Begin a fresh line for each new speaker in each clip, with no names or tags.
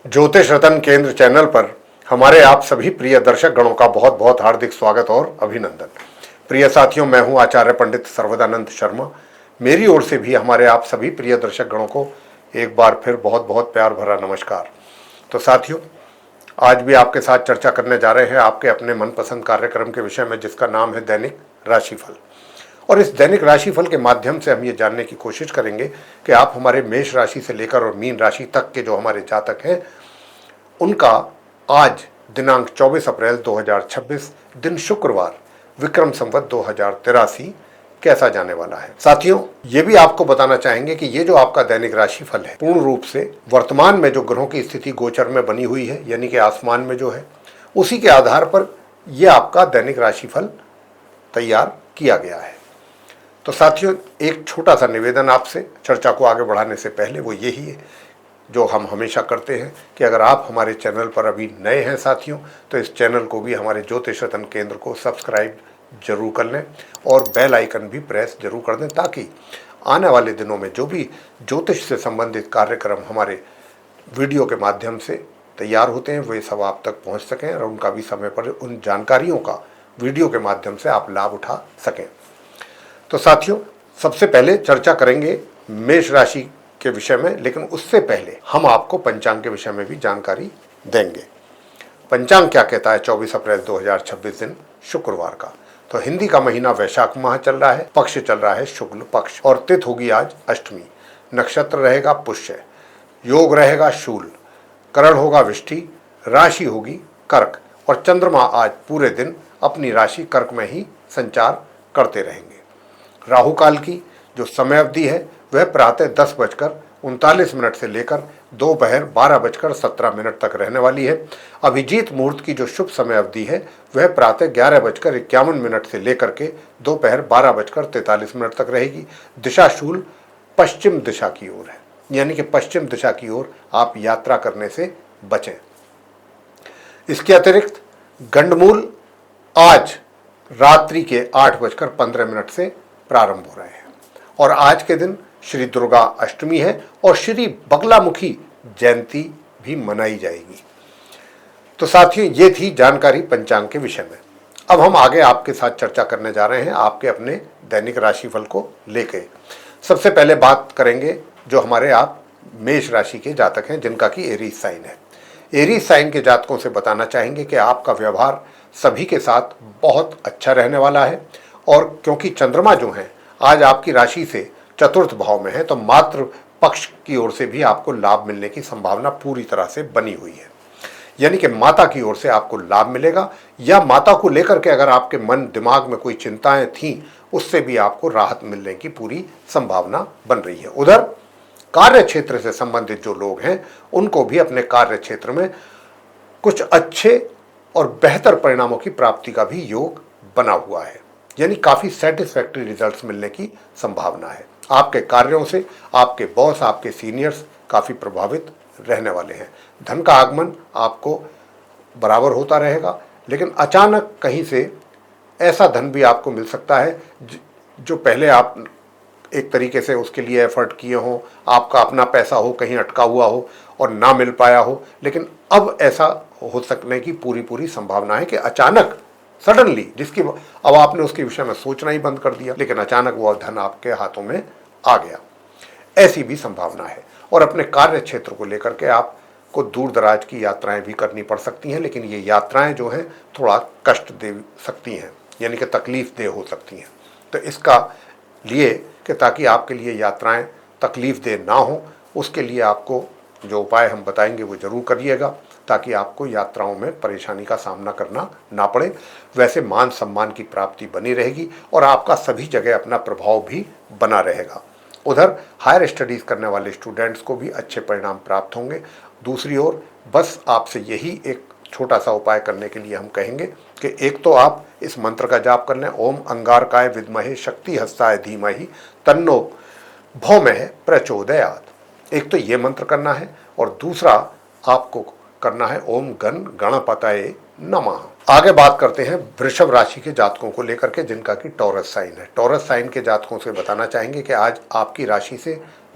ज्योतिष रतन केंद्र चैनल पर हमारे आप सभी प्रिय दर्शक गणों का बहुत बहुत हार्दिक स्वागत और अभिनंदन। प्रिय साथियों, मैं हूं आचार्य पंडित सर्वदानंद शर्मा। मेरी ओर से भी हमारे आप सभी प्रिय दर्शक गणों को एक बार फिर बहुत बहुत प्यार भरा नमस्कार। तो साथियों, आज भी आपके साथ चर्चा करने जा रहे हैं आपके अपने मनपसंद कार्यक्रम के विषय में, जिसका नाम है दैनिक राशिफल। और इस दैनिक राशिफल के माध्यम से हम ये जानने की कोशिश करेंगे कि आप हमारे मेष राशि से लेकर और मीन राशि तक के जो हमारे जातक हैं, उनका आज दिनांक 24 अप्रैल 2026 दिन शुक्रवार विक्रम संवत 2083 कैसा जाने वाला है। साथियों, ये भी आपको बताना चाहेंगे कि ये जो आपका दैनिक राशिफल है, पूर्ण रूप से वर्तमान में जो ग्रहों की स्थिति गोचर में बनी हुई है, यानी कि आसमान में जो है, उसी के आधार पर यह आपका दैनिक राशिफल तैयार किया गया है। तो साथियों, एक छोटा सा निवेदन आपसे चर्चा को आगे बढ़ाने से पहले, वो यही है जो हम हमेशा करते हैं कि अगर आप हमारे चैनल पर अभी नए हैं साथियों, तो इस चैनल को भी, हमारे ज्योतिष रतन केंद्र को सब्सक्राइब जरूर कर लें और बेल आइकन भी प्रेस जरूर कर दें, ताकि आने वाले दिनों में जो भी ज्योतिष से संबंधित कार्यक्रम हमारे वीडियो के माध्यम से तैयार होते हैं, वे सब आप तक पहुँच सकें और उनका भी समय पर उन जानकारियों का वीडियो के माध्यम से आप लाभ उठा सकें। तो साथियों, सबसे पहले चर्चा करेंगे मेष राशि के विषय में, लेकिन उससे पहले हम आपको पंचांग के विषय में भी जानकारी देंगे। पंचांग क्या कहता है 24 अप्रैल 2026 दिन शुक्रवार का। तो हिंदी का महीना वैशाख माह चल रहा है, पक्ष चल रहा है शुक्ल पक्ष, और तिथि होगी आज अष्टमी, नक्षत्र रहेगा पुष्य, योग रहेगा शूल, करण होगा विष्टि, राशि होगी कर्क, और चंद्रमा आज पूरे दिन अपनी राशि कर्क में ही संचार करते रहेंगे। राहु काल की जो समय अवधि है वह प्रातः 10:39 से लेकर दोपहर 12:17 तक रहने वाली है। अभिजीत मुहूर्त की जो शुभ समय अवधि है वह प्रातः 11:51 से लेकर के दोपहर 12:43 तक रहेगी। दिशा शूल पश्चिम दिशा की ओर है, यानी कि पश्चिम दिशा की ओर आप यात्रा करने से बचें। इसके अतिरिक्त गंडमूल आज रात्रि के 8:15 से प्रारंभ हो रहे हैं, और आज के दिन श्री दुर्गा अष्टमी है और श्री बगलामुखी जयंती भी मनाई जाएगी। तो साथियों, ये थी जानकारी पंचांग के विषय में। अब हम आगे आपके साथ चर्चा करने जा रहे हैं आपके अपने दैनिक राशिफल को लेकर। सबसे पहले बात करेंगे जो हमारे आप मेष राशि के जातक हैं, जिनका कि एरीज साइन है। एरीज साइन के जातकों से बताना चाहेंगे कि आपका व्यवहार सभी के साथ बहुत अच्छा रहने वाला है, और क्योंकि चंद्रमा जो है आज आपकी राशि से चतुर्थ भाव में है, तो मातृ पक्ष की ओर से भी आपको लाभ मिलने की संभावना पूरी तरह से बनी हुई है। यानी कि माता की ओर से आपको लाभ मिलेगा, या माता को लेकर के अगर आपके मन दिमाग में कोई चिंताएं थीं, उससे भी आपको राहत मिलने की पूरी संभावना बन रही है। उधर कार्य क्षेत्र से संबंधित जो लोग हैं, उनको भी अपने कार्य क्षेत्र में कुछ अच्छे और बेहतर परिणामों की प्राप्ति का भी योग बना हुआ है, यानी काफी सेटिस्फैक्टरी रिजल्ट्स मिलने की संभावना है। आपके कार्यों से आपके बॉस, आपके सीनियर्स काफी प्रभावित रहने वाले हैं। धन का आगमन आपको बराबर होता रहेगा, लेकिन अचानक कहीं से ऐसा धन भी आपको मिल सकता है जो पहले आप एक तरीके से उसके लिए एफर्ट किए हो, आपका अपना पैसा हो कहीं अटका हुआ हो और ना मिल पाया हो, लेकिन अब ऐसा हो सकने की पूरी संभावना है कि अचानक सडनली, जिसकी अब आपने उसके विषय में सोचना ही बंद कर दिया, लेकिन अचानक वह धन आपके हाथों में आ गया, ऐसी भी संभावना है। और अपने कार्य क्षेत्र को लेकर के आपको दूर दराज की यात्राएं भी करनी पड़ सकती हैं, लेकिन ये यात्राएं जो हैं थोड़ा कष्ट दे सकती हैं, यानी कि तकलीफ दे हो सकती हैं। तो इसका लिए कि ताकि आपके लिए यात्राएं तकलीफ दे ना हो, उसके लिए आपको जो उपाय हम बताएंगे वो जरूर करिएगा, ताकि आपको यात्राओं में परेशानी का सामना करना ना पड़े। वैसे मान सम्मान की प्राप्ति बनी रहेगी और आपका सभी जगह अपना प्रभाव भी बना रहेगा। उधर हायर स्टडीज़ करने वाले स्टूडेंट्स को भी अच्छे परिणाम प्राप्त होंगे। दूसरी ओर बस आपसे यही एक छोटा सा उपाय करने के लिए हम कहेंगे कि एक तो आप इस मंत्र का जाप कर लें, ओम अंगारकाय विद्महे शक्ति हस्ताय धीमहि तन्नो भौमः प्रचोदयात्। एक तो ये मंत्र करना है, और दूसरा आपको करना है ओम गण गणपतये नमः। आगे बात करते हैं वृषभ राशि के जातकों को लेकर के जिनका कि टॉरस साइन है। टॉरस साइन के जातकों से बताना चाहेंगे कि आज आपकी राशि से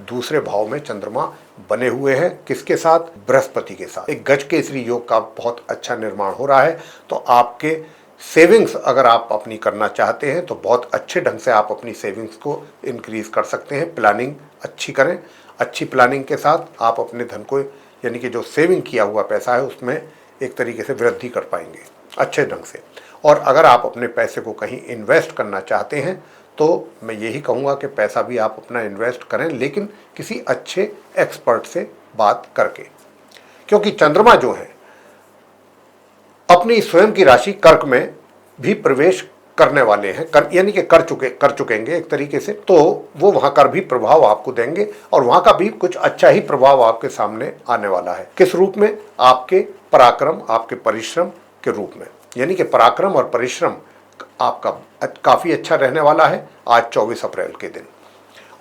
दूसरे भाव में चंद्रमा बने हुए हैं। किसके साथ? बृहस्पति के साथ। एक गज केसरी योग का बहुत अच्छा निर्माण हो रहा है। तो आपके सेविंग्स अगर आप अपनी करना चाहते हैं तो बहुत अच्छे ढंग से आप अपनी सेविंग्स को इंक्रीज कर सकते हैं। प्लानिंग अच्छी करें। अच्छी प्लानिंग के साथ आप अपने धन को, यानी कि जो सेविंग किया हुआ पैसा है उसमें एक तरीके से वृद्धि कर पाएंगे अच्छे ढंग से। और अगर आप अपने पैसे को कहीं इन्वेस्ट करना चाहते हैं तो मैं यही कहूँगा कि पैसा भी आप अपना इन्वेस्ट करें, लेकिन किसी अच्छे एक्सपर्ट से बात करके, क्योंकि चंद्रमा जो है अपनी स्वयं की राशि कर्क में भी प्रवेश करने वाले हैं, यानी कि कर चुकेंगे एक तरीके से। तो वो वहां का भी प्रभाव आपको देंगे और वहां का भी कुछ अच्छा ही प्रभाव आपके सामने आने वाला है। किस रूप में? आपके पराक्रम, आपके परिश्रम के रूप में। यानी कि पराक्रम और परिश्रम आपका काफी अच्छा रहने वाला है आज 24 अप्रैल के दिन।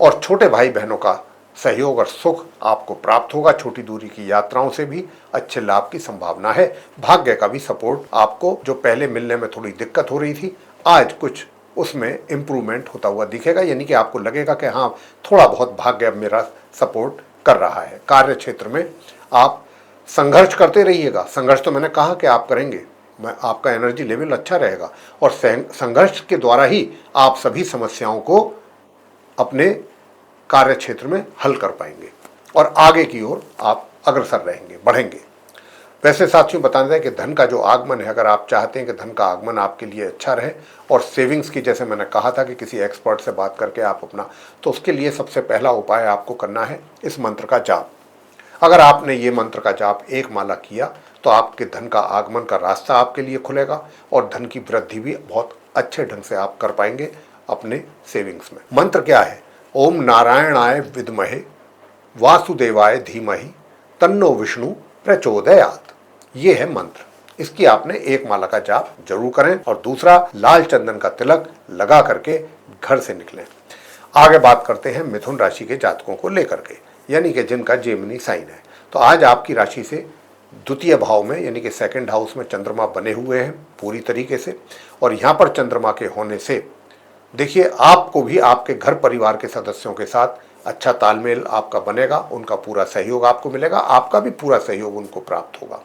और छोटे भाई बहनों का सहयोग और सुख आपको प्राप्त होगा। छोटी दूरी की यात्राओं से भी अच्छे लाभ की संभावना है। भाग्य का भी सपोर्ट आपको, जो पहले मिलने में थोड़ी दिक्कत हो रही थी, आज कुछ उसमें इम्प्रूवमेंट होता हुआ दिखेगा। यानी कि आपको लगेगा कि हाँ, थोड़ा बहुत भाग्य अब मेरा सपोर्ट कर रहा है। कार्य क्षेत्र में आप संघर्ष करते रहिएगा। संघर्ष तो मैंने कहा कि आप करेंगे, आपका एनर्जी लेवल अच्छा रहेगा और संघर्ष के द्वारा ही आप सभी समस्याओं को अपने कार्य क्षेत्र में हल कर पाएंगे और आगे की ओर आप अग्रसर रहेंगे, बढ़ेंगे। वैसे साथियों, बताना है कि धन का जो आगमन है, अगर आप चाहते हैं कि धन का आगमन आपके लिए अच्छा रहे और सेविंग्स की, जैसे मैंने कहा था कि किसी एक्सपर्ट से बात करके आप अपना, तो उसके लिए सबसे पहला उपाय आपको करना है इस मंत्र का जाप। अगर आपने ये मंत्र का जाप 1 माला किया तो आपके धन का आगमन का रास्ता आपके लिए खुलेगा और धन की वृद्धि भी बहुत अच्छे ढंग से आप कर पाएंगे अपने सेविंग्स में। मंत्र क्या है? ओम नारायणाय विद्महे वासुदेवाय धीमहि तन्नो विष्णु प्रचोदयात्। ये है मंत्र। इसकी आपने 1 माला का जाप जरूर करें और दूसरा, लाल चंदन का तिलक लगा करके घर से निकलें। आगे बात करते हैं मिथुन राशि के जातकों को लेकर के, यानी कि जिनका जेमिनी साइन है। तो आज आपकी राशि से द्वितीय भाव में, यानी कि सेकंड हाउस में चंद्रमा बने हुए हैं पूरी तरीके से। और यहाँ पर चंद्रमा के होने से देखिए, आपको भी आपके घर परिवार के सदस्यों के साथ अच्छा तालमेल आपका बनेगा, उनका पूरा सहयोग आपको मिलेगा, आपका भी पूरा सहयोग उनको प्राप्त होगा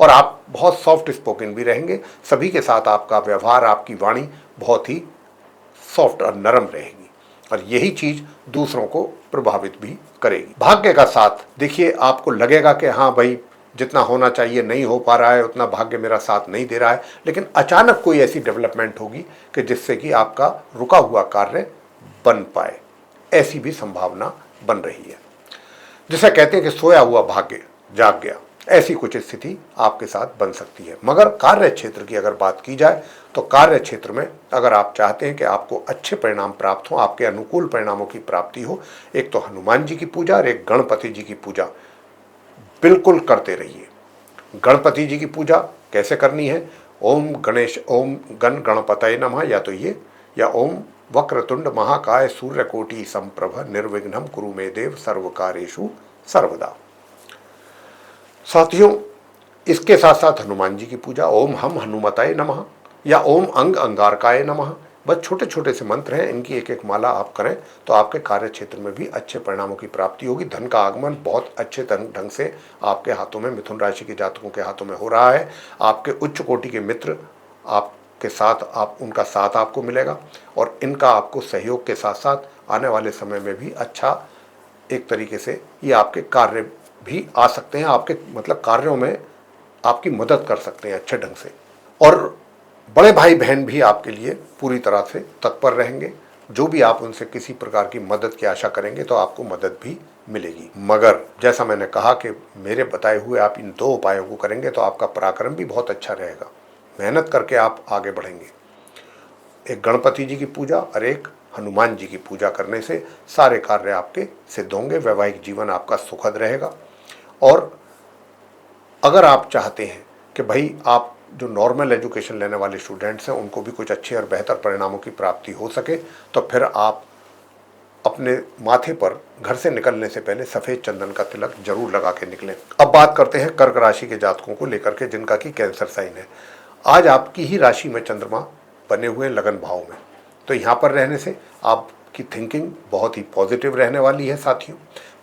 और आप बहुत सॉफ्ट स्पोकन भी रहेंगे। सभी के साथ आपका व्यवहार, आपकी वाणी बहुत ही सॉफ्ट और नरम रहेगी और यही चीज दूसरों को प्रभावित भी करेगी। भाग्य का साथ देखिए, आपको लगेगा कि हाँ भाई, जितना होना चाहिए नहीं हो पा रहा है, उतना भाग्य मेरा साथ नहीं दे रहा है, लेकिन अचानक कोई ऐसी डेवलपमेंट होगी कि जिससे कि आपका रुका हुआ कार्य बन पाए, ऐसी भी संभावना बन रही है। जिसे कहते हैं कि सोया हुआ भाग्य जाग गया, ऐसी कुछ स्थिति आपके साथ बन सकती है। मगर कार्य क्षेत्र की अगर बात की जाए तो कार्य क्षेत्र में अगर आप चाहते हैं कि आपको अच्छे परिणाम प्राप्त हो, आपके अनुकूल परिणामों की प्राप्ति हो, एक तो हनुमान जी की पूजा और एक गणपति जी की पूजा बिल्कुल करते रहिए। गणपति जी की पूजा कैसे करनी है? ओम गण गणपतये नमः, या तो ये, या ओम वक्रतुंड महाकाय सूर्यकोटि संप्रभ निर्विघ्नं कुरु मे देव सर्वकार्येषु सर्वदा। साथियों, इसके साथ साथ हनुमान जी की पूजा, ओम हम हनुमताय नमः या ओम अंग अंगारकाय नमः, बस छोटे छोटे से मंत्र हैं, इनकी 1 माला आप करें तो आपके कार्य क्षेत्र में भी अच्छे परिणामों की प्राप्ति होगी। धन का आगमन बहुत अच्छे ढंग से आपके हाथों में, मिथुन राशि के जातकों के हाथों में हो रहा है। आपके उच्च कोटि के मित्र आपके साथ, उनका साथ आपको मिलेगा और इनका आपको सहयोग के साथ साथ आने वाले समय में भी अच्छा, एक तरीके से ये आपके कार्य भी आ सकते हैं, आपके मतलब कार्यों में आपकी मदद कर सकते हैं अच्छे ढंग से। और बड़े भाई बहन भी आपके लिए पूरी तरह से तत्पर रहेंगे। जो भी आप उनसे किसी प्रकार की मदद की आशा करेंगे तो आपको मदद भी मिलेगी। मगर जैसा मैंने कहा कि मेरे बताए हुए आप इन 2 उपायों को करेंगे तो आपका पराक्रम भी बहुत अच्छा रहेगा। मेहनत करके आप आगे बढ़ेंगे। एक गणपति जी की पूजा और एक हनुमान जी की पूजा करने से सारे कार्य आपके सिद्ध होंगे। वैवाहिक जीवन आपका सुखद रहेगा। और अगर आप चाहते हैं कि भाई, आप जो नॉर्मल एजुकेशन लेने वाले स्टूडेंट्स हैं उनको भी कुछ अच्छे और बेहतर परिणामों की प्राप्ति हो सके, तो फिर आप अपने माथे पर घर से निकलने से पहले सफ़ेद चंदन का तिलक जरूर लगा के निकलें। अब बात करते हैं कर्क राशि के जातकों को लेकर के जिनका कि कैंसर साइन है। आज आपकी ही राशि में चंद्रमा बने हुए लगन भाव में, तो यहाँ पर रहने से आपकी थिंकिंग बहुत ही पॉजिटिव रहने वाली है साथियों,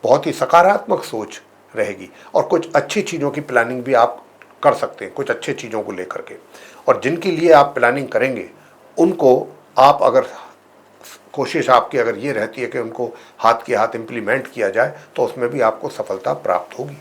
बहुत ही सकारात्मक सोच रहेगी और कुछ अच्छी चीज़ों की प्लानिंग भी आप कर सकते हैं, कुछ अच्छे चीज़ों को लेकर के। और जिनके लिए आप प्लानिंग करेंगे उनको आप अगर कोशिश आपकी अगर ये रहती है कि उनको हाथ के हाथ इम्प्लीमेंट किया जाए तो उसमें भी आपको सफलता प्राप्त होगी।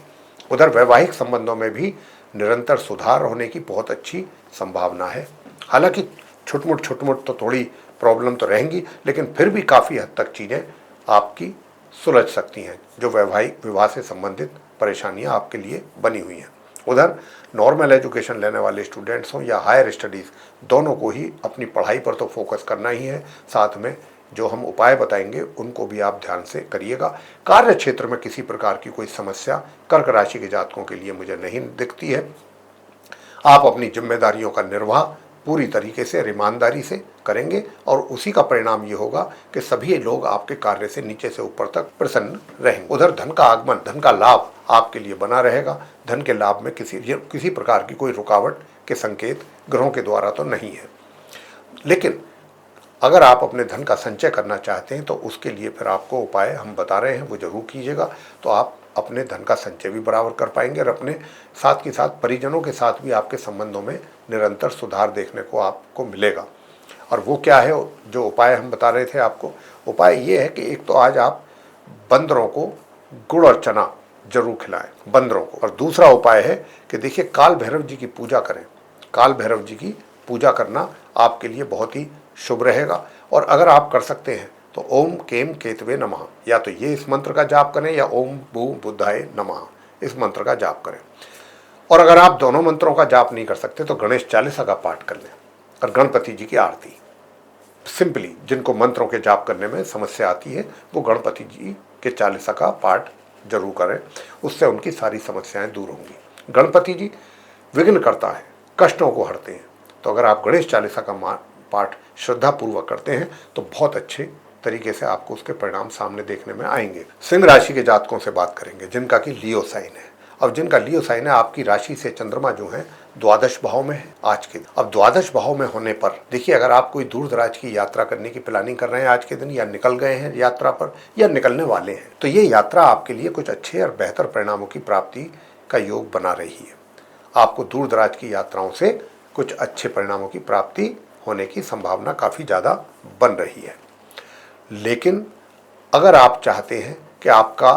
उधर वैवाहिक संबंधों में भी निरंतर सुधार होने की बहुत अच्छी संभावना है। हालांकि छुटमुट तो थोड़ी प्रॉब्लम तो रहेंगी, लेकिन फिर भी काफ़ी हद तक चीज़ें आपकी सुलझ सकती हैं। जो वैवाहिक विवाह से संबंधित परेशानियां आपके लिए बनी हुई हैं। उधर नॉर्मल एजुकेशन लेने वाले स्टूडेंट्स हों या हायर स्टडीज़, दोनों को ही अपनी पढ़ाई पर तो फोकस करना ही है, साथ में जो हम उपाय बताएंगे उनको भी आप ध्यान से करिएगा। कार्य क्षेत्र में किसी प्रकार की कोई समस्या कर्क राशि के जातकों के लिए मुझे नहीं दिखती है। आप अपनी जिम्मेदारियों का निर्वाह पूरी तरीके से ईमानदारी से करेंगे और उसी का परिणाम ये होगा कि सभी लोग आपके कार्य से नीचे से ऊपर तक प्रसन्न रहेंगे। उधर धन का आगमन, धन का लाभ आपके लिए बना रहेगा। धन के लाभ में किसी प्रकार की कोई रुकावट के संकेत ग्रहों के द्वारा तो नहीं है। लेकिन अगर आप अपने धन का संचय करना चाहते हैं तो उसके लिए फिर आपको उपाय हम बता रहे हैं, वो जरूर कीजिएगा, तो आप अपने धन का संचय भी बराबर कर पाएंगे और अपने साथ के साथ परिजनों के साथ भी आपके संबंधों में निरंतर सुधार देखने को आपको मिलेगा। और वो क्या है जो उपाय हम बता रहे थे आपको? उपाय ये है कि एक तो आज आप बंदरों को गुड़ और चना जरूर खिलाएं बंदरों को। और दूसरा उपाय है कि देखिए, काल भैरव जी की पूजा करें। काल भैरव जी की पूजा करना आपके लिए बहुत ही शुभ रहेगा। और अगर आप कर सकते हैं तो ओम केम केतवे नमः, या तो ये इस मंत्र का जाप करें या ओम भू बुद्धाय नमः इस मंत्र का जाप करें। और अगर आप दोनों मंत्रों का जाप नहीं कर सकते तो गणेश चालीसा का पाठ कर लें और गणपति जी की आरती। सिंपली जिनको मंत्रों के जाप करने में समस्या आती है वो गणपति जी के चालीसा का पाठ जरूर करें, उससे उनकी सारी समस्याएं दूर होंगी। गणपति जी विघ्न करता है, कष्टों को हरते हैं। तो अगर आप गणेश चालीसा का पाठ श्रद्धापूर्वक करते हैं तो बहुत अच्छे तरीके से आपको उसके परिणाम सामने देखने में आएंगे। सिंह राशि के जातकों से बात करेंगे जिनका कि लियो साइन है। अब जिनका लियो साइन है, आपकी राशि से चंद्रमा जो है द्वादश भाव में है आज के दिन। अब द्वादश भाव में होने पर देखिए, अगर आप कोई दूर दराज की यात्रा करने की प्लानिंग कर रहे हैं आज के दिन, या निकल गए हैं यात्रा पर या निकलने वाले हैं, तो ये यात्रा आपके लिए कुछ अच्छे और बेहतर परिणामों की प्राप्ति का योग बना रही है। आपको दूर दराज की यात्राओं से कुछ अच्छे परिणामों की प्राप्ति होने की संभावना काफ़ी ज़्यादा बन रही है। लेकिन अगर आप चाहते हैं कि आपका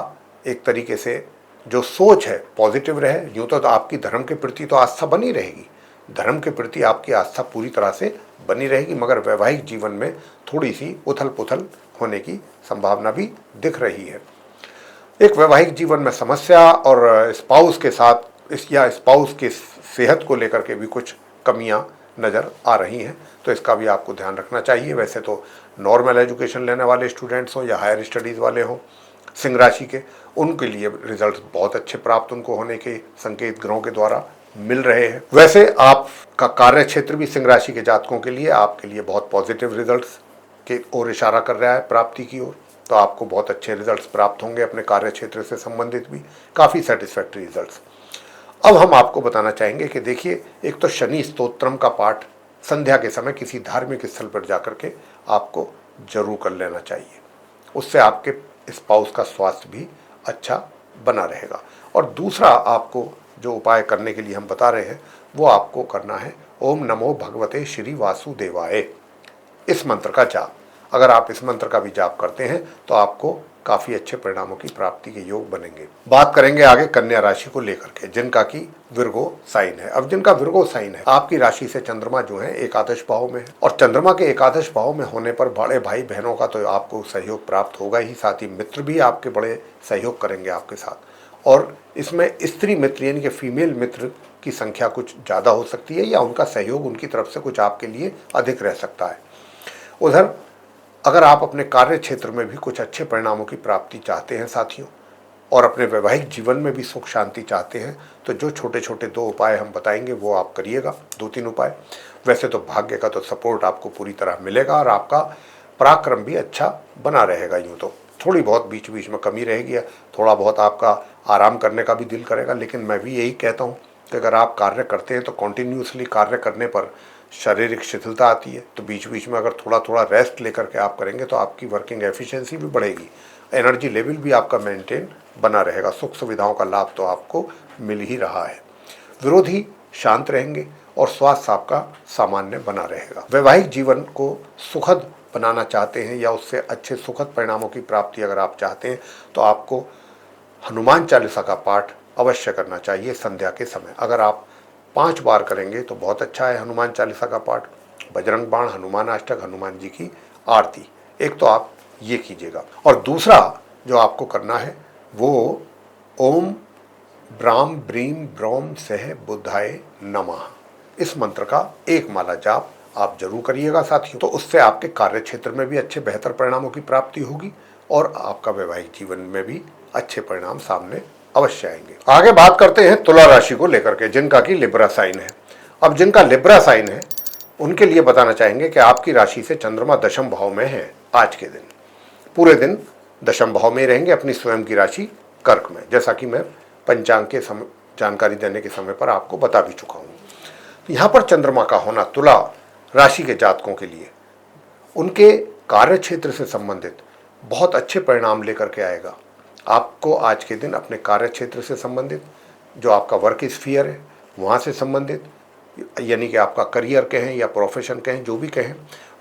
एक तरीके से जो सोच है पॉजिटिव रहे, यूँ तो आपकी धर्म के प्रति तो आस्था बनी रहेगी, धर्म के प्रति आपकी आस्था पूरी तरह से बनी रहेगी, मगर वैवाहिक जीवन में थोड़ी सी उथल पुथल होने की संभावना भी दिख रही है। एक वैवाहिक जीवन में समस्या और स्पाउस के साथ या स्पाउस की सेहत को लेकर के भी कुछ कमियां नज़र आ रही हैं, तो इसका भी आपको ध्यान रखना चाहिए। वैसे तो नॉर्मल एजुकेशन लेने वाले स्टूडेंट्स हों या हायर स्टडीज़ वाले हों सिंह राशि के, उनके लिए रिजल्ट बहुत अच्छे प्राप्त उनको होने के संकेत ग्रहों के द्वारा मिल रहे हैं। वैसे आपका कार्य क्षेत्र भी सिंह राशि के जातकों के लिए आपके लिए बहुत पॉजिटिव रिजल्ट्स के ओर इशारा कर रहा है, प्राप्ति की ओर। तो आपको बहुत अच्छे रिजल्ट्स प्राप्त होंगे अपने कार्य क्षेत्र से संबंधित भी, काफ़ी सेटिस्फैक्ट्री रिजल्ट्स। अब हम आपको बताना चाहेंगे कि देखिए, एक तो शनि स्तोत्रम का पाठ संध्या के समय किसी धार्मिक स्थल पर जाकर के आपको जरूर कर लेना चाहिए। उससे आपके स्पाउस का स्वास्थ्य भी अच्छा बना रहेगा। और दूसरा आपको जो उपाय करने के लिए हम बता रहे हैं वो आपको करना है ओम नमो भगवते श्री वासुदेवाय इस मंत्र का जाप। अगर आप इस मंत्र का भी जाप करते हैं तो आपको काफ़ी अच्छे परिणामों की प्राप्ति के योग बनेंगे। बात करेंगे आगे कन्या राशि को लेकर के, जिनका कि विर्गो साइन है। अब जिनका विर्गो साइन है, आपकी राशि से चंद्रमा जो है एकादश भाव में है, और चंद्रमा के एकादश भाव में होने पर बड़े भाई बहनों का तो आपको सहयोग प्राप्त होगा ही, साथ ही मित्र भी आपके बड़े सहयोग करेंगे आपके साथ। और इसमें स्त्री मित्र यानी कि फीमेल मित्र की संख्या कुछ ज़्यादा हो सकती है, या उनका सहयोग उनकी तरफ से कुछ आपके लिए अधिक रह सकता है। उधर अगर आप अपने कार्य क्षेत्र में भी कुछ अच्छे परिणामों की प्राप्ति चाहते हैं साथियों, और अपने वैवाहिक जीवन में भी सुख शांति चाहते हैं, तो जो छोटे छोटे 2 उपाय हम बताएंगे वो आप करिएगा, 2-3 उपाय। वैसे तो भाग्य का तो सपोर्ट आपको पूरी तरह मिलेगा और आपका पराक्रम भी अच्छा बना रहेगा। यूँ तो थोड़ी बहुत बीच बीच में कमी रहेगी, थोड़ा बहुत आपका आराम करने का भी दिल करेगा, लेकिन मैं भी यही कहता हूँ कि अगर आप कार्य करते हैं तो कॉन्टिन्यूसली कार्य करने पर शारीरिक शिथिलता आती है, तो बीच बीच में अगर थोड़ा थोड़ा रेस्ट लेकर के आप करेंगे तो आपकी वर्किंग एफिशिएंसी भी बढ़ेगी, एनर्जी लेवल भी आपका मेंटेन बना रहेगा, सुख सुविधाओं का लाभ तो आपको मिल ही रहा है। विरोधी शांत रहेंगे और स्वास्थ्य आपका सामान्य बना रहेगा। वैवाहिक जीवन को सुखद बनाना चाहते हैं या उससे अच्छे सुखद परिणामों की प्राप्ति अगर आप चाहते हैं तो आपको हनुमान चालीसा का पाठ अवश्य करना चाहिए संध्या के समय। अगर आप 5 बार करेंगे तो बहुत अच्छा है हनुमान चालीसा का पाठ, बजरंग बाण, हनुमान अष्टक, हनुमान जी की आरती, एक तो आप ये कीजिएगा। और दूसरा जो आपको करना है वो ओम ब्राम ब्रीम ब्रोम सह बुद्धाय नमः, इस मंत्र का एक माला जाप आप जरूर करिएगा साथियों। तो उससे आपके कार्य क्षेत्र में भी अच्छे बेहतर परिणामों की प्राप्ति होगी और आपका वैवाहिक जीवन में भी अच्छे परिणाम सामने अवश्य आएंगे। आगे बात करते हैं तुला राशि को लेकर के, जिनका कि लिब्रा साइन है। अब जिनका लिब्रा साइन है उनके लिए बताना चाहेंगे कि आपकी राशि से चंद्रमा दशम भाव में है। आज के दिन पूरे दिन दशम भाव में रहेंगे, अपनी स्वयं की राशि कर्क में, जैसा कि मैं पंचांग के समय जानकारी देने के समय पर आपको बता भी चुका हूँ। यहाँ पर चंद्रमा का होना तुला राशि के जातकों के लिए उनके कार्य क्षेत्र से संबंधित बहुत अच्छे परिणाम लेकर के आएगा। आपको आज के दिन अपने कार्य क्षेत्र से संबंधित, जो आपका वर्क स्फीयर है वहाँ से संबंधित, यानी कि आपका करियर कहें या प्रोफेशन कहें, जो भी कहें,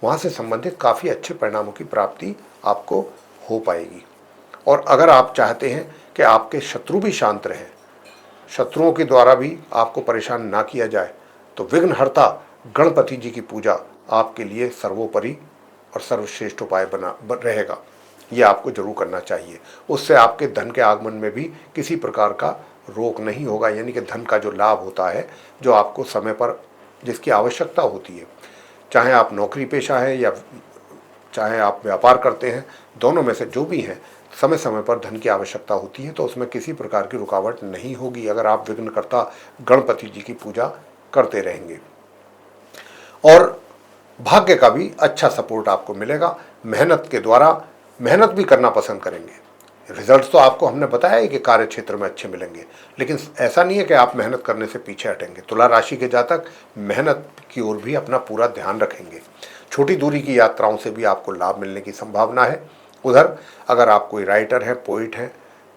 वहाँ से संबंधित काफ़ी अच्छे परिणामों की प्राप्ति आपको हो पाएगी। और अगर आप चाहते हैं कि आपके शत्रु भी शांत रहें, शत्रुओं के द्वारा भी आपको परेशान ना किया जाए, तो विघ्नहर्ता गणपति जी की पूजा आपके लिए सर्वोपरि और सर्वश्रेष्ठ उपाय रहेगा। ये आपको जरूर करना चाहिए। उससे आपके धन के आगमन में भी किसी प्रकार का रोक नहीं होगा, यानी कि धन का जो लाभ होता है, जो आपको समय पर जिसकी आवश्यकता होती है, चाहे आप नौकरी पेशा है या चाहे आप व्यापार करते हैं, दोनों में से जो भी हैं, समय समय पर धन की आवश्यकता होती है, तो उसमें किसी प्रकार की रुकावट नहीं होगी अगर आप विघ्नकर्ता गणपति जी की पूजा करते रहेंगे। और भाग्य का भी अच्छा सपोर्ट आपको मिलेगा। मेहनत के द्वारा मेहनत भी करना पसंद करेंगे। रिजल्ट्स तो आपको हमने बताया है कि कार्य क्षेत्र में अच्छे मिलेंगे, लेकिन ऐसा नहीं है कि आप मेहनत करने से पीछे हटेंगे। तुला राशि के जातक मेहनत की ओर भी अपना पूरा ध्यान रखेंगे। छोटी दूरी की यात्राओं से भी आपको लाभ मिलने की संभावना है। उधर अगर आप कोई राइटर हैं, पोइट हैं,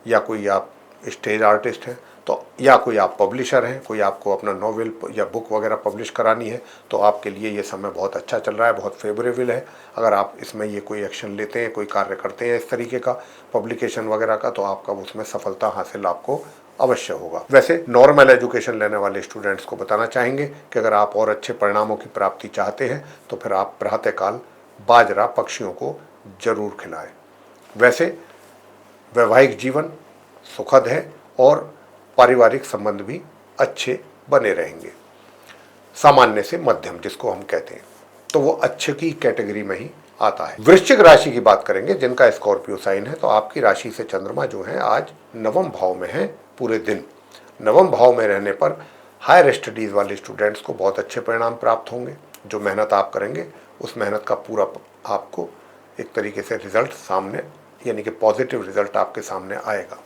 या कोई आप स्टेज आर्टिस्ट हैं, तो या कोई आप पब्लिशर हैं, कोई आपको अपना नॉवेल या बुक वगैरह पब्लिश करानी है, तो आपके लिए ये समय बहुत अच्छा चल रहा है, बहुत फेवरेबल है। अगर आप इसमें ये कोई एक्शन लेते हैं, कोई कार्य करते हैं इस तरीके का पब्लिकेशन वगैरह का, तो आपका उसमें सफलता हासिल आपको अवश्य होगा। वैसे नॉर्मल एजुकेशन लेने वाले स्टूडेंट्स को बताना चाहेंगे कि अगर आप और अच्छे परिणामों की प्राप्ति चाहते हैं तो फिर आप प्रातःकाल बाजरा पक्षियों को जरूर खिलाएं। वैसे वैवाहिक जीवन सुखद है और पारिवारिक संबंध भी अच्छे बने रहेंगे। सामान्य से मध्यम जिसको हम कहते हैं, तो वो अच्छे की कैटेगरी में ही आता है। वृश्चिक राशि की बात करेंगे, जिनका स्कॉर्पियो साइन है, तो आपकी राशि से चंद्रमा जो है आज नवम भाव में है पूरे दिन। नवम भाव में रहने पर हायर स्टडीज वाले स्टूडेंट्स को बहुत अच्छे परिणाम प्राप्त होंगे। जो मेहनत आप करेंगे उस मेहनत का पूरा आपको एक तरीके से रिजल्ट सामने, यानी कि पॉजिटिव रिजल्ट आपके सामने आएगा।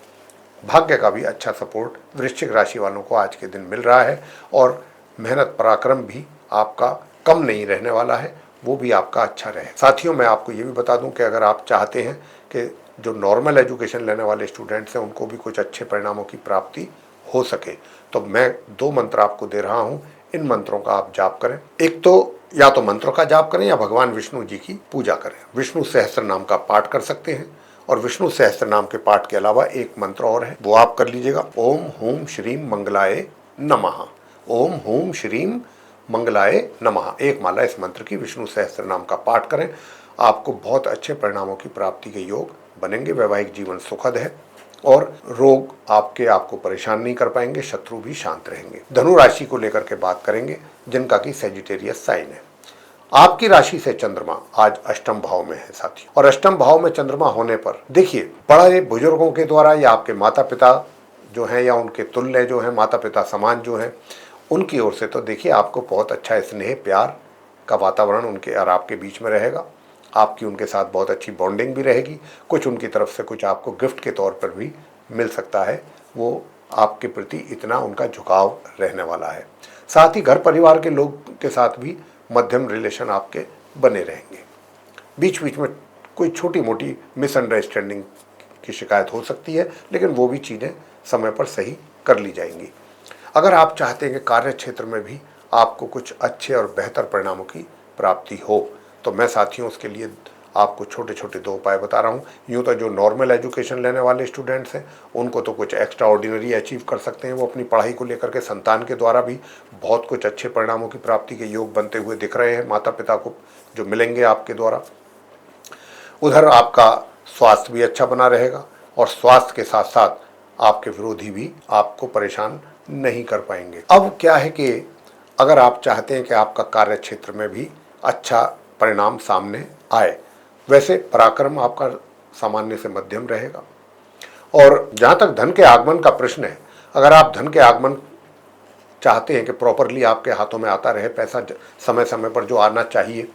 भाग्य का भी अच्छा सपोर्ट वृश्चिक राशि वालों को आज के दिन मिल रहा है और मेहनत पराक्रम भी आपका कम नहीं रहने वाला है, वो भी आपका अच्छा रहे। साथियों, मैं आपको ये भी बता दूं कि अगर आप चाहते हैं कि जो नॉर्मल एजुकेशन लेने वाले स्टूडेंट्स हैं उनको भी कुछ अच्छे परिणामों की प्राप्ति हो सके, तो मैं 2 मंत्र आपको दे रहा हूँ। इन मंत्रों का आप जाप करें। एक तो या तो मंत्रों का जाप करें या भगवान विष्णु जी की पूजा करें। विष्णु सहस्त्र नाम का पाठ कर सकते हैं, और विष्णु सहस्त्र नाम के पाठ के अलावा एक मंत्र और है, वो आप कर लीजिएगा। ओम हूम श्रीम मंगलाय नमः। ओम हूम श्रीम मंगलाय नमः, एक माला इस मंत्र की विष्णु सहस्त्र नाम का पाठ करें। आपको बहुत अच्छे परिणामों की प्राप्ति के योग बनेंगे। वैवाहिक जीवन सुखद है और रोग आपको परेशान नहीं कर पाएंगे, शत्रु भी शांत रहेंगे। धनु राशि को लेकर के बात करेंगे, जिनका कि सेजिटेरियस साइन है। आपकी राशि से चंद्रमा आज अष्टम भाव में है साथी, और अष्टम भाव में चंद्रमा होने पर देखिए, बड़े बुजुर्गों के द्वारा या आपके माता पिता जो हैं या उनके तुल्य जो हैं, माता पिता समान जो हैं, उनकी ओर से तो देखिए आपको बहुत अच्छा स्नेह प्यार का वातावरण उनके और आपके बीच में रहेगा। आपकी उनके साथ बहुत अच्छी बॉन्डिंग भी रहेगी। कुछ उनकी तरफ से कुछ आपको गिफ्ट के तौर पर भी मिल सकता है, वो आपके प्रति इतना उनका झुकाव रहने वाला है। साथ ही घर परिवार के लोग के साथ भी मध्यम रिलेशन आपके बने रहेंगे। बीच बीच में कोई छोटी मोटी मिसअंडरस्टैंडिंग की शिकायत हो सकती है, लेकिन वो भी चीज़ें समय पर सही कर ली जाएंगी। अगर आप चाहते हैं कि कार्य क्षेत्र में भी आपको कुछ अच्छे और बेहतर परिणामों की प्राप्ति हो, तो मैं साथियों उसके लिए आपको छोटे छोटे 2 उपाय बता रहा हूँ। यूँ तो जो नॉर्मल एजुकेशन लेने वाले स्टूडेंट्स हैं उनको तो कुछ एक्स्ट्रा ऑर्डिनरी अचीव कर सकते हैं। वो अपनी पढ़ाई को लेकर के संतान के द्वारा भी बहुत कुछ अच्छे परिणामों की प्राप्ति के योग बनते हुए दिख रहे हैं माता पिता को, जो मिलेंगे आपके द्वारा। उधर आपका स्वास्थ्य भी अच्छा बना रहेगा और स्वास्थ्य के साथ साथ आपके विरोधी भी आपको परेशान नहीं कर पाएंगे। अब क्या है कि अगर आप चाहते हैं कि आपका कार्य क्षेत्र में भी अच्छा परिणाम सामने आए, वैसे पराक्रम आपका सामान्य से मध्यम रहेगा। और जहाँ तक धन के आगमन का प्रश्न है, अगर आप धन के आगमन चाहते हैं कि प्रॉपरली आपके हाथों में आता रहे, पैसा समय समय पर जो आना चाहिए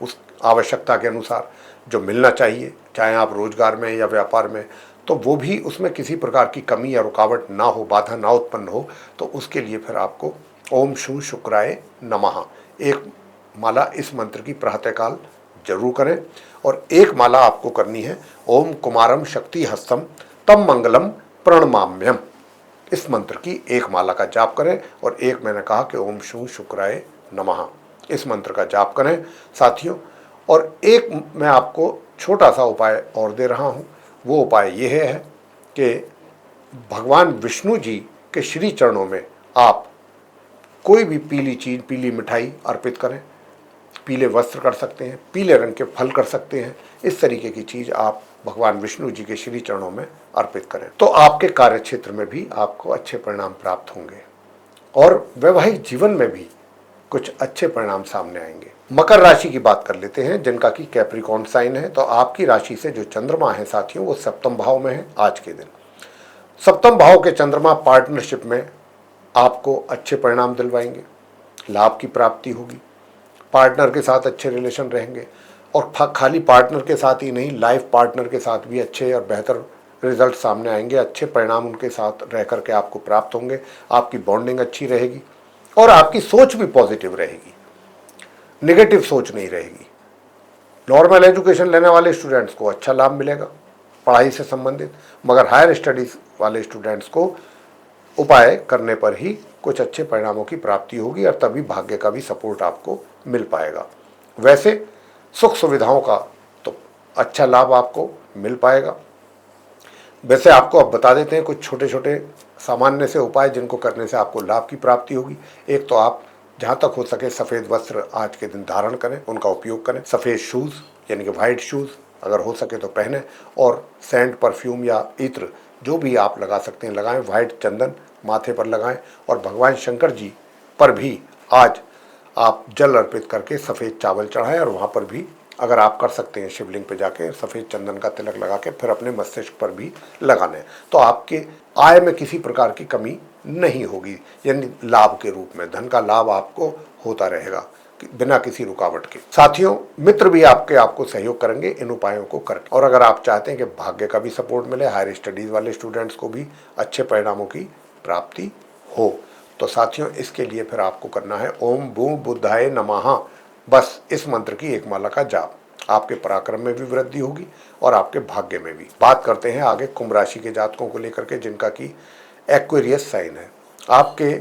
उस आवश्यकता के अनुसार जो मिलना चाहिए, चाहे आप रोजगार में या व्यापार में, तो वो भी उसमें किसी प्रकार की कमी या रुकावट ना हो, बाधा ना उत्पन्न हो, तो उसके लिए फिर आपको ओम शू शुक्राय नमः एक माला इस मंत्र की प्रातःकाल जरूर करें। और एक माला आपको करनी है ओम कुमारम शक्ति हस्तम तम मंगलम प्रणमाम्यम, इस मंत्र की एक माला का जाप करें। और एक मैंने कहा कि ओम शू शुक्राय नमः, इस मंत्र का जाप करें साथियों। और एक मैं आपको छोटा सा उपाय और दे रहा हूँ। वो उपाय ये है कि भगवान विष्णु जी के श्री चरणों में आप कोई भी पीली चीज़, पीली मिठाई अर्पित करें। पीले वस्त्र कर सकते हैं, पीले रंग के फल कर सकते हैं। इस तरीके की चीज़ आप भगवान विष्णु जी के श्री चरणों में अर्पित करें, तो आपके कार्य क्षेत्र में भी आपको अच्छे परिणाम प्राप्त होंगे और वैवाहिक जीवन में भी कुछ अच्छे परिणाम सामने आएंगे। मकर राशि की बात कर लेते हैं, जिनका कि कैप्रिकॉर्न साइन है। तो आपकी राशि से जो चंद्रमा है साथियों, वो सप्तम भाव में है आज के दिन। सप्तम भाव के चंद्रमा पार्टनरशिप में आपको अच्छे परिणाम दिलवाएंगे, लाभ की प्राप्ति होगी, पार्टनर के साथ अच्छे रिलेशन रहेंगे। और खाली पार्टनर के साथ ही नहीं, लाइफ पार्टनर के साथ भी अच्छे और बेहतर रिजल्ट सामने आएंगे। अच्छे परिणाम उनके साथ रह करके आपको प्राप्त होंगे। आपकी बॉन्डिंग अच्छी रहेगी और आपकी सोच भी पॉजिटिव रहेगी, नेगेटिव सोच नहीं रहेगी। नॉर्मल एजुकेशन लेने वाले स्टूडेंट्स को अच्छा लाभ मिलेगा पढ़ाई से संबंधित, मगर हायर स्टडीज वाले स्टूडेंट्स को उपाय करने पर ही कुछ अच्छे परिणामों की प्राप्ति होगी और तभी भाग्य का भी सपोर्ट आपको मिल पाएगा। वैसे सुख सुविधाओं का तो अच्छा लाभ आपको मिल पाएगा। वैसे आपको अब बता देते हैं कुछ छोटे छोटे सामान्य से उपाय जिनको करने से आपको लाभ की प्राप्ति होगी। एक तो आप जहाँ तक हो सके सफ़ेद वस्त्र आज के दिन धारण करें, उनका उपयोग करें। सफ़ेद शूज़ यानी कि वाइट शूज़ अगर हो सके तो पहने, और सेंट, परफ्यूम या इत्र जो भी आप लगा सकते हैं लगाएं। वाइट चंदन माथे पर लगाएं और भगवान शंकर जी पर भी आज आप जल अर्पित करके सफ़ेद चावल चढ़ाएं और वहाँ पर भी अगर आप कर सकते हैं शिवलिंग पे जाके सफ़ेद चंदन का तिलक लगा के फिर अपने मस्तिष्क पर भी लगाने, तो आपके आय में किसी प्रकार की कमी नहीं होगी, यानी लाभ के रूप में धन का लाभ आपको होता रहेगा बिना किसी रुकावट के। साथियों, मित्र भी आपको सहयोग करेंगे इन उपायों को करके। और अगर आप चाहते हैं कि भाग्य का भी सपोर्ट मिले, हायर स्टडीज़ वाले स्टूडेंट्स को भी अच्छे परिणामों की प्राप्ति हो, तो साथियों इसके लिए फिर आपको करना है ओम भू बुद्धाय नमः, बस इस मंत्र की एक माला का जाप। आपके पराक्रम में भी वृद्धि होगी और आपके भाग्य में भी। बात करते हैं आगे कुंभ राशि के जातकों को लेकर के, जिनका कि एक्वेरियस साइन है। आपके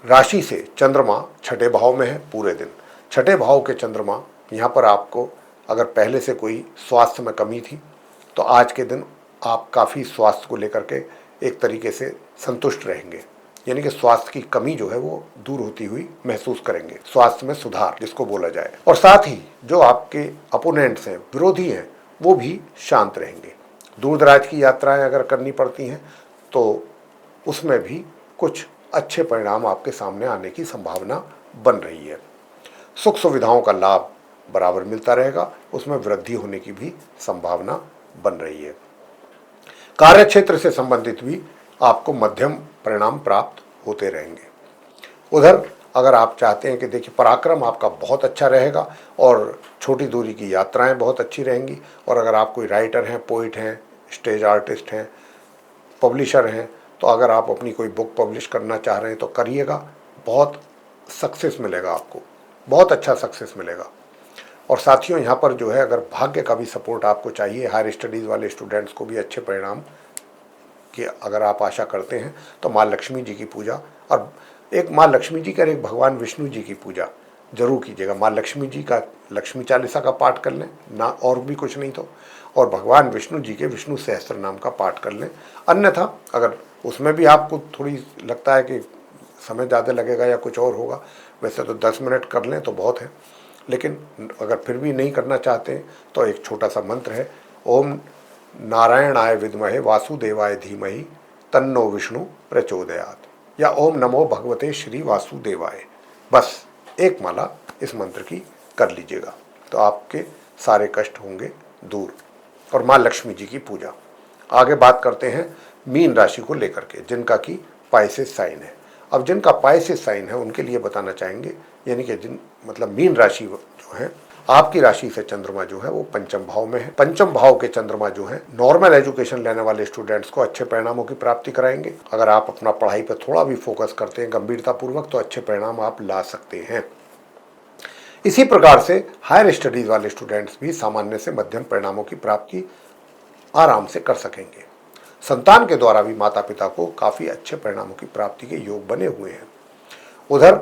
राशि से चंद्रमा छठे भाव में है पूरे दिन। छठे भाव के चंद्रमा यहाँ पर आपको अगर पहले से कोई स्वास्थ्य में कमी थी तो आज के दिन आप काफ़ी स्वास्थ्य को लेकर के एक तरीके से संतुष्ट रहेंगे, यानी कि स्वास्थ्य की कमी जो है वो दूर होती हुई महसूस करेंगे, स्वास्थ्य में सुधार जिसको बोला जाए। और साथ ही जो आपके अपोनेंट्स हैं, विरोधी हैं, वो भी शांत रहेंगे। दूर दराज की यात्राएं अगर करनी पड़ती हैं तो उसमें भी कुछ अच्छे परिणाम आपके सामने आने की संभावना बन रही है। सुख सुविधाओं का लाभ बराबर मिलता रहेगा, उसमें वृद्धि होने की भी संभावना बन रही है। कार्य क्षेत्र से संबंधित भी आपको मध्यम परिणाम प्राप्त होते रहेंगे। उधर अगर आप चाहते हैं कि देखिए पराक्रम आपका बहुत अच्छा रहेगा और छोटी दूरी की यात्राएं बहुत अच्छी रहेंगी, और अगर आप कोई राइटर हैं, पोइट हैं, स्टेज आर्टिस्ट हैं, पब्लिशर हैं, तो अगर आप अपनी कोई बुक पब्लिश करना चाह रहे हैं तो करिएगा, बहुत सक्सेस मिलेगा आपको, बहुत अच्छा सक्सेस मिलेगा। और साथियों यहाँ पर जो है, अगर भाग्य का भी सपोर्ट आपको चाहिए, हायर स्टडीज़ वाले स्टूडेंट्स को भी अच्छे परिणाम की अगर आप आशा करते हैं, तो माँ लक्ष्मी जी की पूजा, और एक माँ लक्ष्मी जी का एक भगवान विष्णु जी की पूजा जरूर कीजिएगा। माँ लक्ष्मी जी का लक्ष्मी चालीसा का पाठ कर लें ना, और भी कुछ नहीं तो, और भगवान विष्णु जी के विष्णु सहस्त्र नाम का पाठ कर लें। अन्यथा अगर उसमें भी आपको थोड़ी लगता है कि समय ज़्यादा लगेगा या कुछ और होगा, वैसे तो 10 मिनट कर लें तो बहुत है, लेकिन अगर फिर भी नहीं करना चाहते हैं तो एक छोटा सा मंत्र है, ओम नारायणाय विद्महे वासुदेवाय धीमहि तन्नो विष्णु प्रचोदयात, या ओम नमो भगवते श्री वासुदेवाय। बस एक माला इस मंत्र की कर लीजिएगा तो आपके सारे कष्ट होंगे दूर। और माँ लक्ष्मी जी की पूजा। आगे बात करते हैं मीन राशि को लेकर के, जिनका कि पाइसेस साइन है। अब जिनका पाइसेस साइन है उनके लिए बताना चाहेंगे, यानी कि जिन मतलब मीन राशि जो है, आपकी राशि से चंद्रमा जो है वो पंचम भाव में है। पंचम भाव के चंद्रमा जो है नॉर्मल एजुकेशन लेने वाले स्टूडेंट्स को अच्छे परिणामों की प्राप्ति कराएंगे। अगर आप अपना पढ़ाई पर थोड़ा भी फोकस करते हैं गंभीरता पूर्वक, तो अच्छे परिणाम आप ला सकते हैं। इसी प्रकार से हायर स्टडीज वाले स्टूडेंट्स भी सामान्य से मध्यम परिणामों की प्राप्ति आराम से कर सकेंगे। संतान के द्वारा भी माता पिता को काफी अच्छे परिणामों की प्राप्ति के योग बने हुए हैं। उधर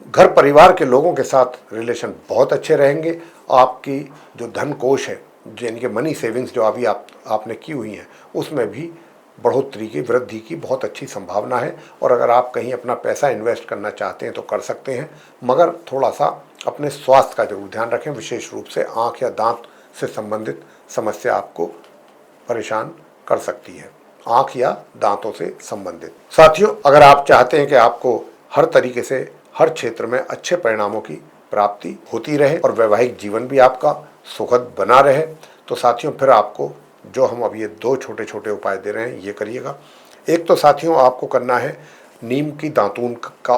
घर परिवार के लोगों के साथ रिलेशन बहुत अच्छे रहेंगे। आपकी जो धन कोष है, यानी कि मनी सेविंग्स जो अभी आपने की हुई हैं, उसमें भी बढ़ोतरी की, वृद्धि की बहुत अच्छी संभावना है। और अगर आप कहीं अपना पैसा इन्वेस्ट करना चाहते हैं तो कर सकते हैं, मगर थोड़ा सा अपने स्वास्थ्य का जरूर ध्यान रखें। विशेष रूप से आँख या दांत से संबंधित समस्या आपको परेशान कर सकती है, आँख या दांतों से संबंधित। साथियों, अगर आप चाहते हैं कि आपको हर तरीके से हर क्षेत्र में अच्छे परिणामों की प्राप्ति होती रहे और वैवाहिक जीवन भी आपका सुखद बना रहे, तो साथियों फिर आपको जो हम अब ये 2 छोटे छोटे उपाय दे रहे हैं ये करिएगा। एक तो साथियों आपको करना है नीम की दातून का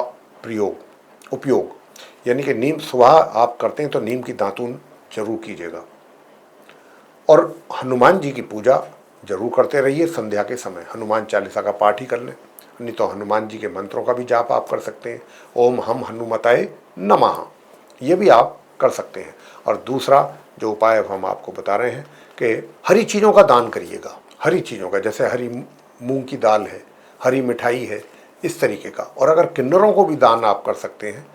उपयोग, यानी कि नीम सुबह आप करते हैं तो नीम की दातून जरूर कीजिएगा। और हनुमान जी की पूजा जरूर करते रहिए। संध्या के समय हनुमान चालीसा का पाठ ही कर लें, नहीं तो हनुमान जी के मंत्रों का भी जाप आप कर सकते हैं। ओम हम हनुमताय नमः, ये भी आप कर सकते हैं। और दूसरा जो उपाय हम आपको बता रहे हैं कि हरी चीज़ों का दान करिएगा। हरी चीज़ों का, जैसे हरी मूंग की दाल है, हरी मिठाई है, इस तरीके का। और अगर किन्नरों को भी दान आप कर सकते हैं,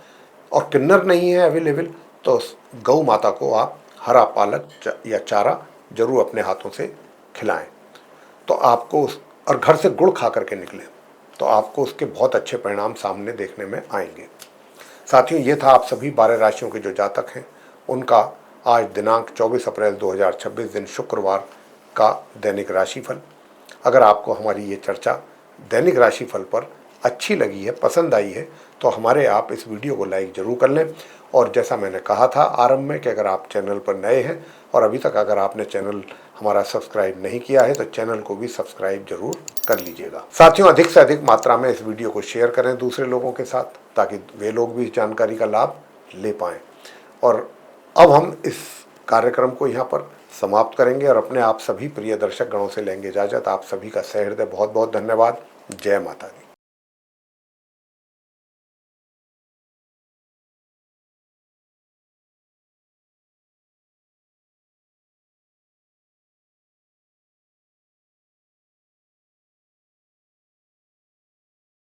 और किन्नर नहीं है अवेलेबल, तो गौ माता को आप हरा पालक या चारा जरूर अपने हाथों से खिलाएं, तो आपको और घर से गुड़ खा करके निकलें, तो आपको उसके बहुत अच्छे परिणाम सामने देखने में आएंगे। साथियों, ये था आप सभी 12 राशियों के जो जातक हैं उनका आज दिनांक 24 अप्रैल 2026 दिन शुक्रवार का दैनिक राशिफल। अगर आपको हमारी ये चर्चा दैनिक राशिफल पर अच्छी लगी है, पसंद आई है, तो हमारे आप इस वीडियो को लाइक ज़रूर कर लें। और जैसा मैंने कहा था आरंभ में कि अगर आप चैनल पर नए हैं और अभी तक अगर आपने चैनल हमारा सब्सक्राइब नहीं किया है, तो चैनल को भी सब्सक्राइब जरूर कर लीजिएगा। साथियों, अधिक से अधिक मात्रा में इस वीडियो को शेयर करें दूसरे लोगों के साथ, ताकि वे लोग भी इस जानकारी का लाभ ले पाएँ। और अब हम इस कार्यक्रम को यहाँ पर समाप्त करेंगे और अपने आप सभी प्रिय दर्शक गणों से लेंगे इजाज़त। आप सभी का सहृदय बहुत बहुत धन्यवाद। जय माता दी।